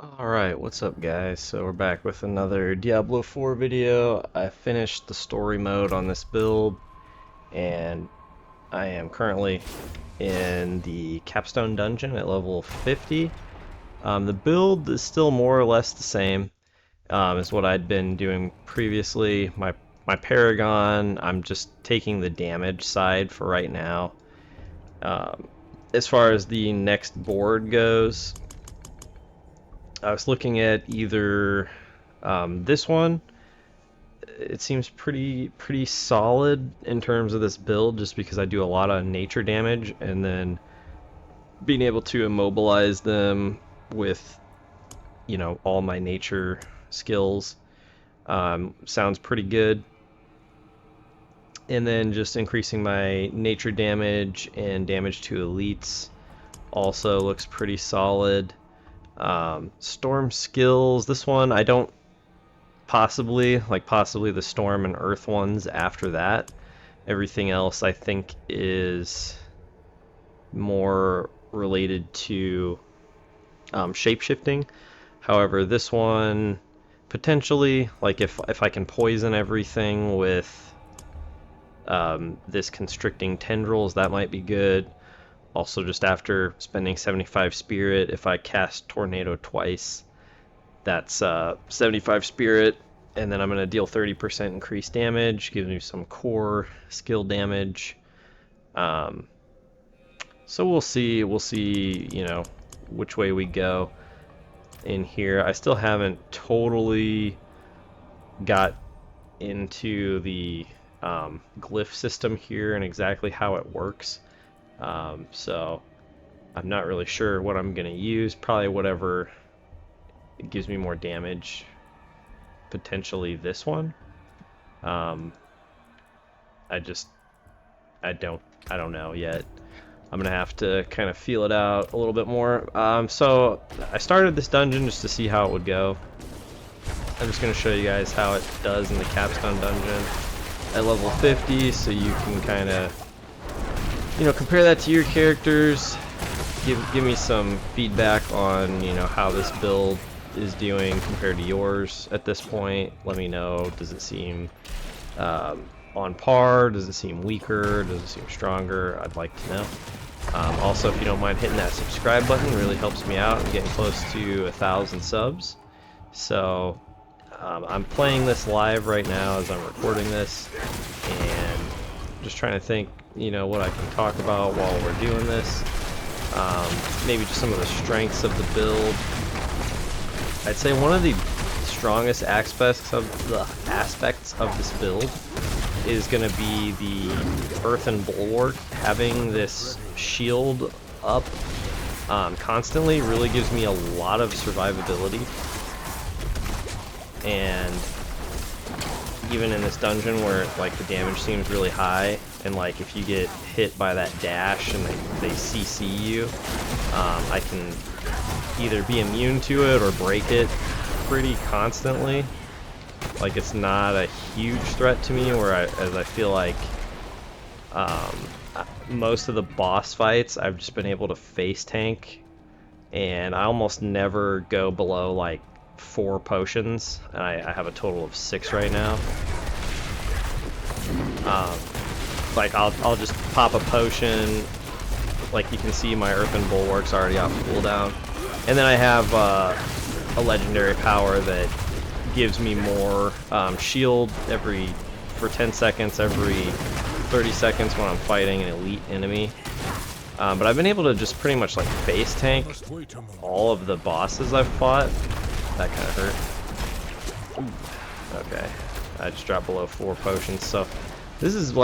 Alright, what's up guys? So we're back with another Diablo 4 video. I finished the story mode on this build, and I am currently in the Capstone Dungeon at level 50. The build is still more or less the same as what I'd been doing previously. My Paragon, I'm just taking the damage side for right now. Um, as far as the next board goes, I was looking at either this one. It seems pretty solid in terms of this build, just because I do a lot of nature damage, and then being able to immobilize them with all my nature skills sounds pretty good. And then just increasing my nature damage and damage to elites also looks pretty solid. Storm skills, this one I don't possibly the storm and earth ones after that. Everything else I think is more related to shape-shifting. However, this one potentially, like if I can poison everything with this constricting tendrils, that might be good. Also, just after spending 75 spirit, if I cast tornado twice, that's 75 spirit, and then I'm going to deal 30% increased damage, gives me some core skill damage. So we'll see, which way we go in here. I still haven't totally got into the glyph system here and exactly how it works. So I'm not really sure what I'm going to use. Probably whatever it gives me more damage. Potentially this one. I don't know yet. I'm gonna have to kind of feel it out a little bit more. So I started this dungeon just to see how it would go. I'm just gonna show you guys how it does in the Capstone Dungeon at level 50, so you can kind of compare that to your characters. Give me some feedback on how this build is doing compared to yours at this point. Let me know, does it seem on par? Does it seem weaker? Does it seem stronger? I'd like to know. Also, if you don't mind hitting that subscribe button, it really helps me out. I'm getting close to 1,000 subs. So I'm playing this live right now as I'm recording this, and just trying to think what I can talk about while we're doing this. Maybe just some of the strengths of the build. I'd say one of the strongest aspects of this build is going to be the Earthen Bulwark. Having this shield up constantly really gives me a lot of survivability. And even in this dungeon where the damage seems really high, and if you get hit by that dash and they CC you, I can either be immune to it or break it pretty constantly. It's not a huge threat to me, as I feel like most of the boss fights I've just been able to face tank, and I almost never go below 4 potions, and I have a total of 6 right now. I'll just pop a potion. You can see, my Earthen Bulwark's already off cooldown, and then I have a legendary power that gives me more shield for 10 seconds every 30 seconds when I'm fighting an elite enemy. But I've been able to just pretty much face tank all of the bosses I've fought. That kind of hurt. Ooh. Okay, I just dropped below 4 potions, so this is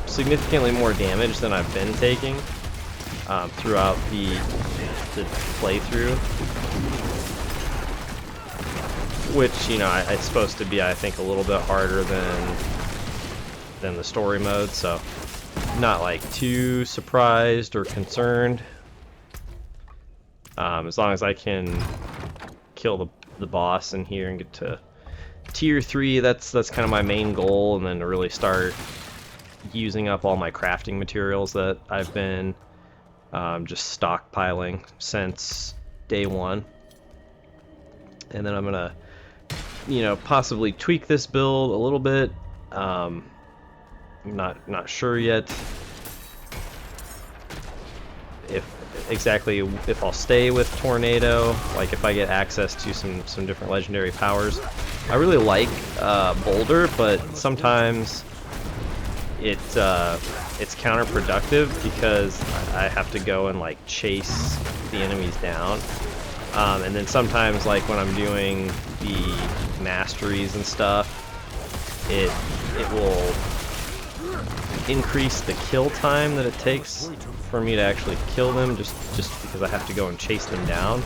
significantly more damage than I've been taking throughout the playthrough, which it's supposed to be, I think, a little bit harder than the story mode, so not too surprised or concerned. As long as I can kill the boss in here and get to tier 3, that's kind of my main goal, and then to really start using up all my crafting materials that I've been just stockpiling since day one. And then I'm gonna, you know, possibly tweak this build a little bit. I'm not sure yet if I'll stay with Tornado, like if I get access to some different legendary powers. I really like Boulder, but sometimes it's counterproductive because I have to go and like chase the enemies down. And then sometimes, like when I'm doing the masteries and stuff, it will increase the kill time that it takes for me to actually kill them, just because I have to go and chase them down.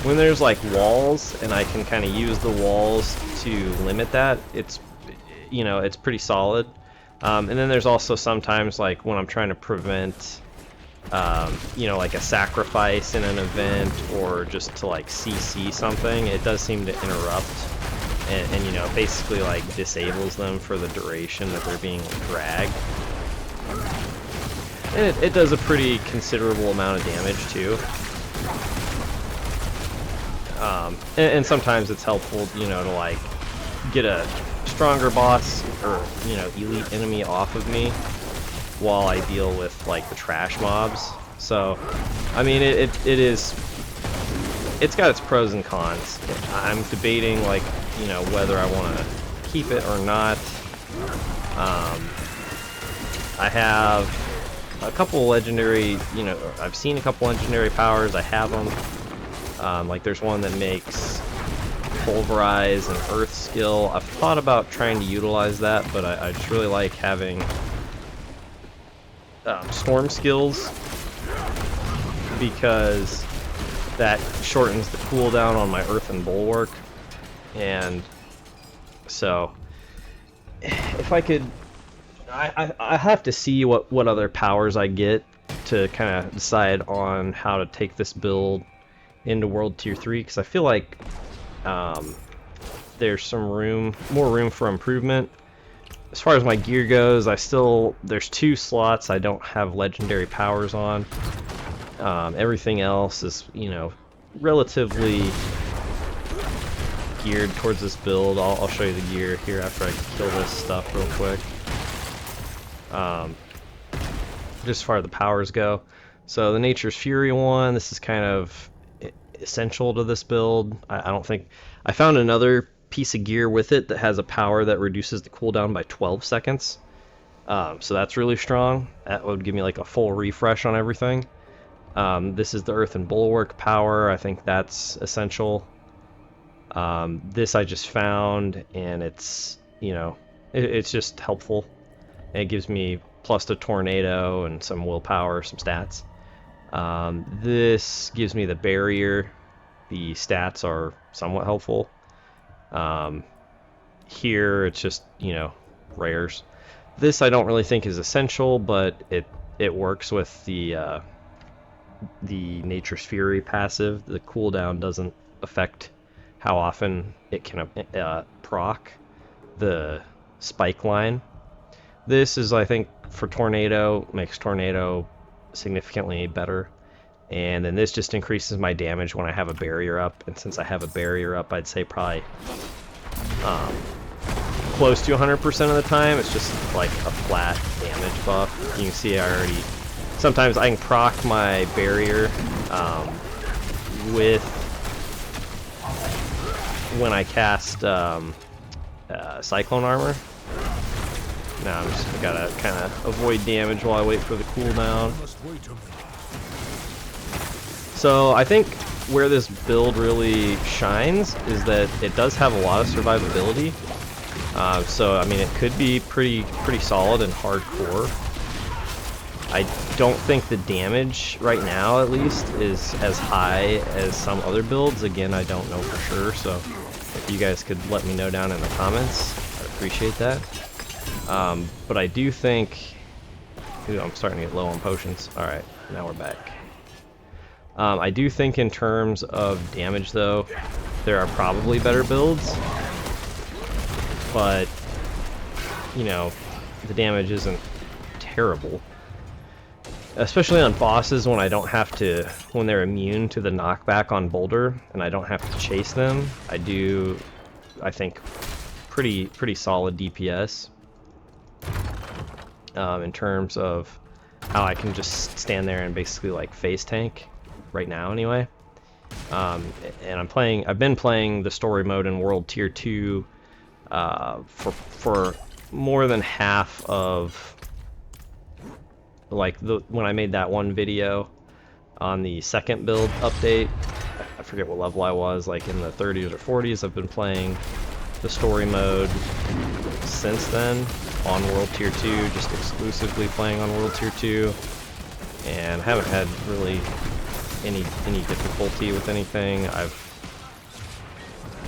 When there's like walls and I can kind of use the walls to limit that, it's, you know, it's pretty solid. And then there's also sometimes like when I'm trying to prevent you know, like a sacrifice in an event, or just to like CC something, it does seem to interrupt and you know, basically like disables them for the duration that they're being dragged. And it does a pretty considerable amount of damage too. And sometimes it's helpful, you know, to like get a stronger boss or, you know, elite enemy off of me while I deal with like the trash mobs. So I mean, it's got its pros and cons. I'm debating, like, you know, whether I want to keep it or not. I have a couple legendary, you know, I've seen a couple legendary powers. I have them. Like there's one that makes Pulverize and Earth skill. I've thought about trying to utilize that, but I just really like having Storm skills, because that shortens the cooldown on my Earth and Bulwark. And so if I could, I have to see what other powers I get to kind of decide on how to take this build into World Tier 3, because I feel like there's some more room for improvement. As far as my gear goes, there's 2 slots I don't have legendary powers on. Everything else is, you know, relatively geared towards this build. I'll show you the gear here after I kill this stuff real quick. Just as far as the powers go. So the Nature's Fury one, this is kind of essential to this build. I don't think... I found another piece of gear with it that has a power that reduces the cooldown by 12 seconds. So that's really strong. That would give me like a full refresh on everything. This is the Earth and Bulwark power. I think that's essential. This I just found, and it's, you know, it's just helpful. And it gives me plus to Tornado and some willpower, some stats. This gives me the barrier. The stats are somewhat helpful. Here it's just, you know, rares. This I don't really think is essential, but it works with the Nature's Fury passive. The cooldown doesn't affect how often it can proc the spike line. This is, I think, for Tornado, makes Tornado significantly better. And then this just increases my damage when I have a barrier up. And since I have a barrier up, I'd say probably close to 100% of the time. It's just like a flat damage buff. You can see I already... Sometimes I can proc my barrier with... when I cast Cyclone Armor. Now I'm just gotta kind of avoid damage while I wait for the cooldown. So I think where this build really shines is that it does have a lot of survivability. So I mean, it could be pretty solid and hardcore. I don't think the damage right now, at least, is as high as some other builds. Again, I don't know for sure, so if you guys could let me know down in the comments, I'd appreciate that. But I do think... Ooh, I'm starting to get low on potions. Alright, now we're back. I do think in terms of damage, though, there are probably better builds. But, you know, the damage isn't terrible. especially on bosses when I don't have to, when they're immune to the knockback on Boulder and I don't have to chase them, I do, I think, pretty solid DPS in terms of how I can just stand there and basically like face tank right now anyway. And I've been playing the story mode in World Tier 2 for more than half of, like, when I made that one video on the second build update. I forget what level I was, like in the 30s or 40s. I've been playing the story mode since then on World Tier 2, just exclusively playing on World Tier 2, and haven't had really any difficulty with anything. I've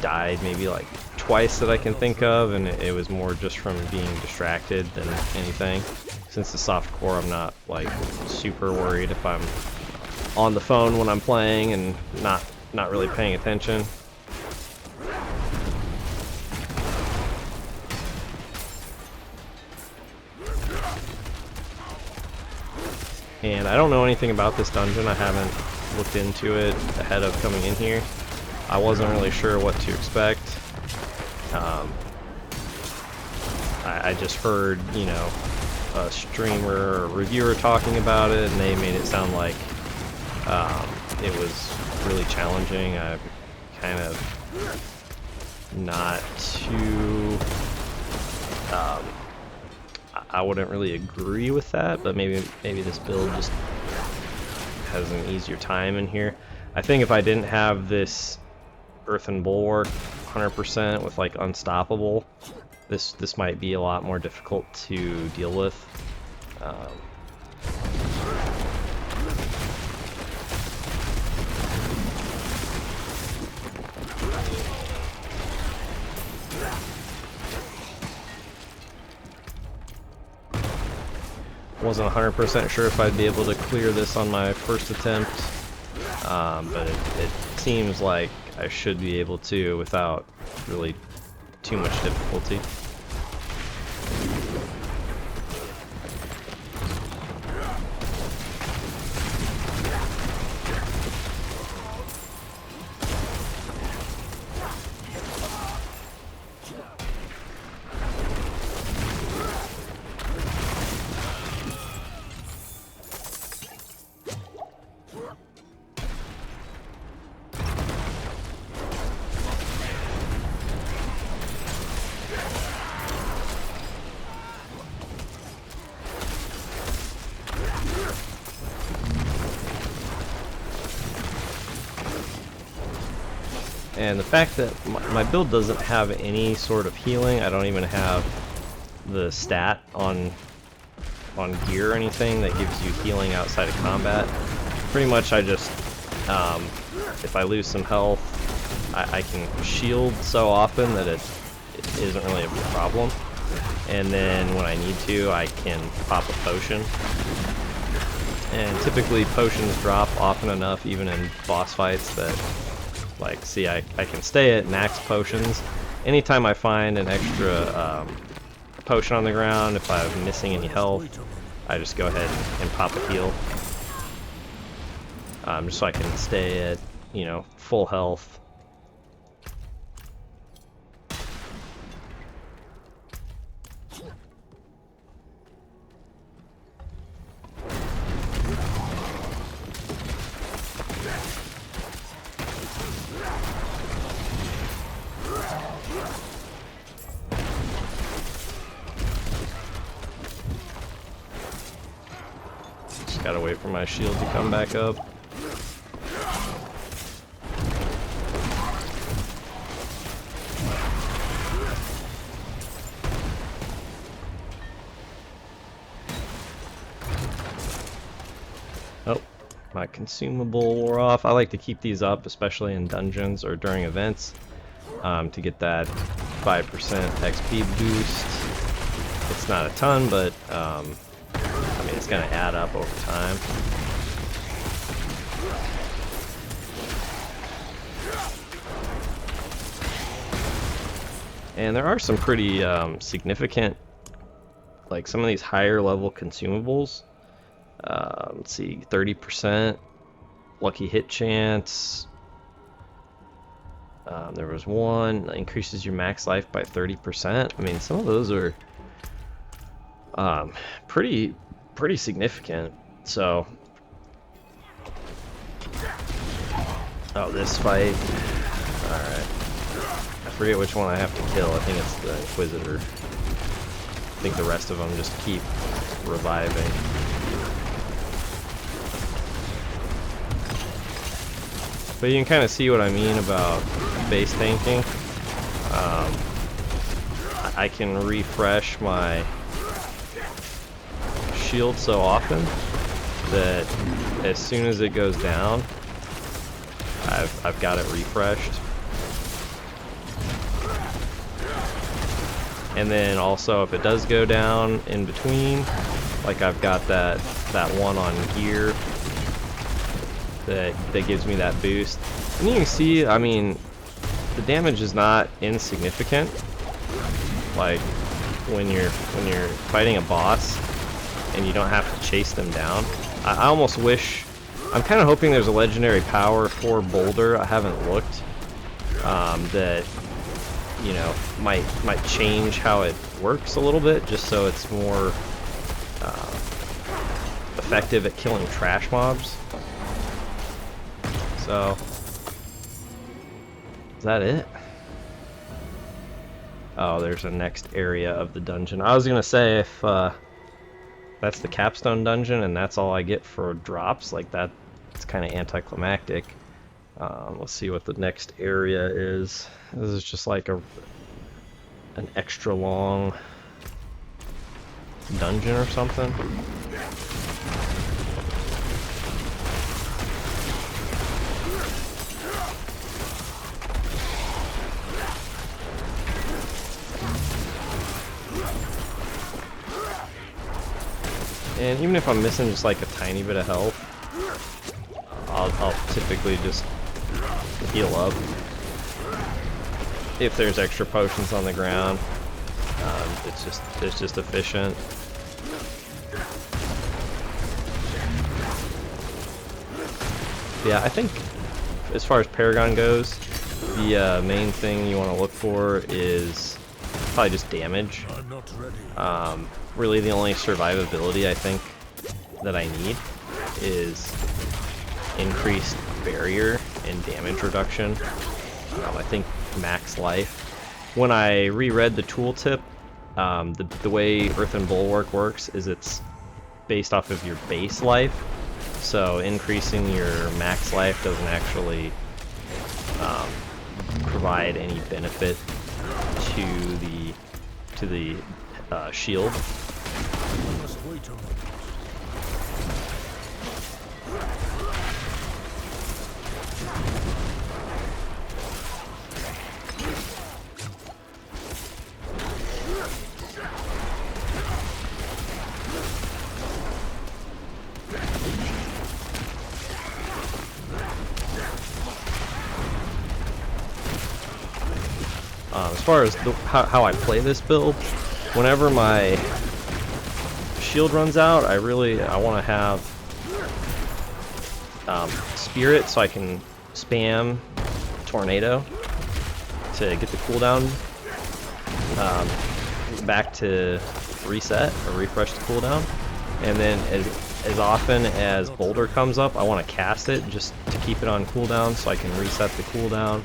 died maybe like twice that I can think of, and it was more just from being distracted than anything. Since the soft core, I'm not like super worried if I'm on the phone when I'm playing and not really paying attention. And I don't know anything about this dungeon. I haven't looked into it ahead of coming in here. I wasn't really sure what to expect. I just heard, you know, a streamer or reviewer talking about it, and they made it sound like it was really challenging. I'm kind of not too... I wouldn't really agree with that, but maybe this build just has an easier time in here. I think if I didn't have this Earthen Bulwark 100% with like Unstoppable, this might be a lot more difficult to deal with. Wasn't 100% sure if I'd be able to clear this on my first attempt, but it seems like I should be able to without really too much difficulty. And the fact that my build doesn't have any sort of healing, I don't even have the stat on gear or anything that gives you healing outside of combat. Pretty much I just, if I lose some health, I can shield so often that it isn't really a problem. And then when I need to, I can pop a potion. And typically potions drop often enough, even in boss fights, that, like, see, I can stay at max potions. Anytime I find an extra potion on the ground, if I'm missing any health, I just go ahead and pop a heal. Just so I can stay at, you know, full health. Gotta wait for my shield to come back up. Oh, my consumable wore off. I like to keep these up, especially in dungeons or during events, to get that 5% XP boost. It's not a ton, but I mean, it's going to add up over time. And there are some pretty significant, like some of these higher level consumables Let's see, 30% lucky hit chance. There was one increases your max life by 30%. I mean, some of those are pretty significant. So, oh, this fight. All right, I forget which one I have to kill. I think it's the Inquisitor. I think the rest of them just keep reviving. But you can kind of see what I mean about base tanking. I can refresh my shield so often that as soon as it goes down, I've got it refreshed. And then also if it does go down in between, like I've got that one on gear that gives me that boost. And you can see, I mean, the damage is not insignificant. Like when you're fighting a boss and you don't have to chase them down. I almost wish, I'm kind of hoping there's a legendary power for Boulder. I haven't looked. That, you know, might change how it works a little bit, just so it's more effective at killing trash mobs. So, is that it? Oh, there's a next area of the dungeon. I was gonna say, if that's the Capstone Dungeon and that's all I get for drops, like that, it's kind of anticlimactic. Let's see what the next area is. This is just like an extra long dungeon or something. And even if I'm missing just like a tiny bit of health, I'll typically just heal up. If there's extra potions on the ground, it's just efficient. Yeah, I think as far as Paragon goes, the main thing you want to look for is probably just damage. Really the only survivability I think that I need is increased barrier and damage reduction. I think max life. When I reread the tooltip, the way Earthen Bulwark works is it's based off of your base life. So increasing your max life doesn't actually provide any benefit to the shield. As far as how I play this build, whenever my shield runs out, I want to have Spirit so I can spam Tornado to get the cooldown back to reset or refresh the cooldown. And then as often as Boulder comes up, I want to cast it just to keep it on cooldown so I can reset the cooldown.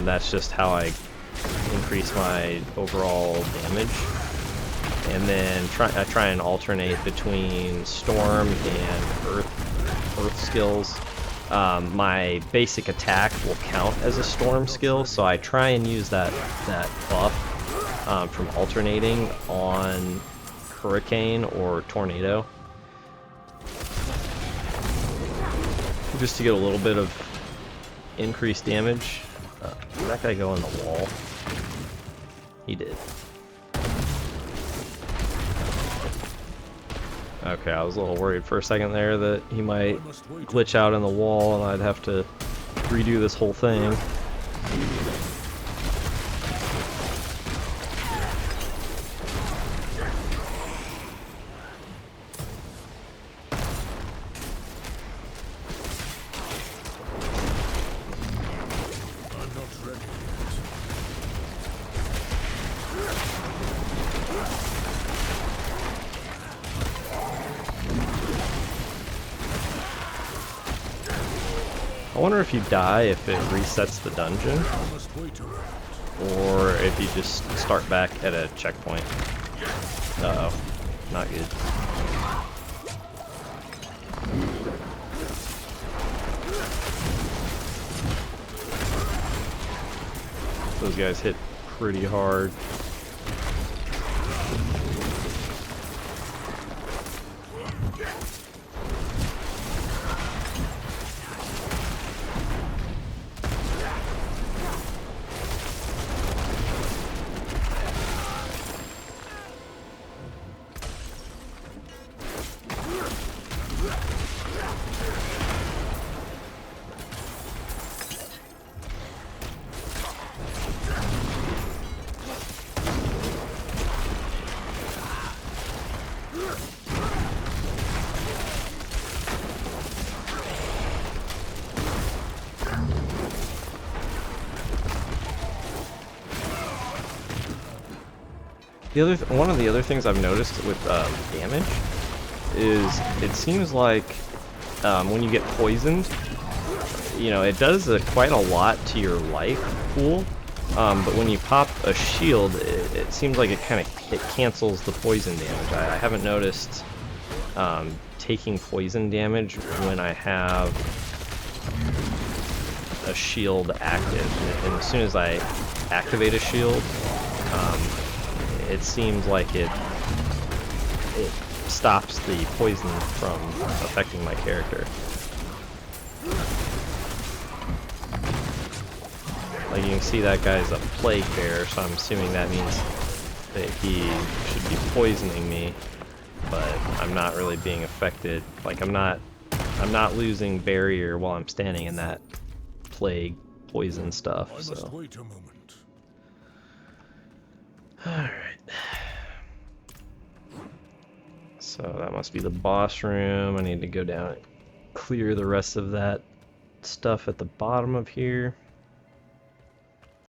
That's just how I increase my overall damage. And then I try and alternate between Storm and Earth skills. My basic attack will count as a Storm skill, so I try and use that buff from alternating on Hurricane or Tornado, just to get a little bit of increased damage. Did that guy go in the wall? He did. Okay, I was a little worried for a second there that he might glitch out in the wall and I'd have to redo this whole thing. I wonder if you die if it resets the dungeon, or if you just start back at a checkpoint. Uh-oh, not good. Those guys hit pretty hard. One of the other things I've noticed with damage is it seems like when you get poisoned, you know, it does quite a lot to your life pool, but when you pop a shield, it seems like it cancels the poison damage. I haven't noticed taking poison damage when I have a shield active, and as soon as I activate a shield, it seems like it stops the poison from affecting my character. Like you can see, that guy's a plague bearer, so I'm assuming that means that he should be poisoning me, but I'm not really being affected. Like I'm not losing barrier while I'm standing in that plague poison stuff. So. Wait a moment. Alright. So that must be the boss room. I need to go down and clear the rest of that stuff at the bottom of here.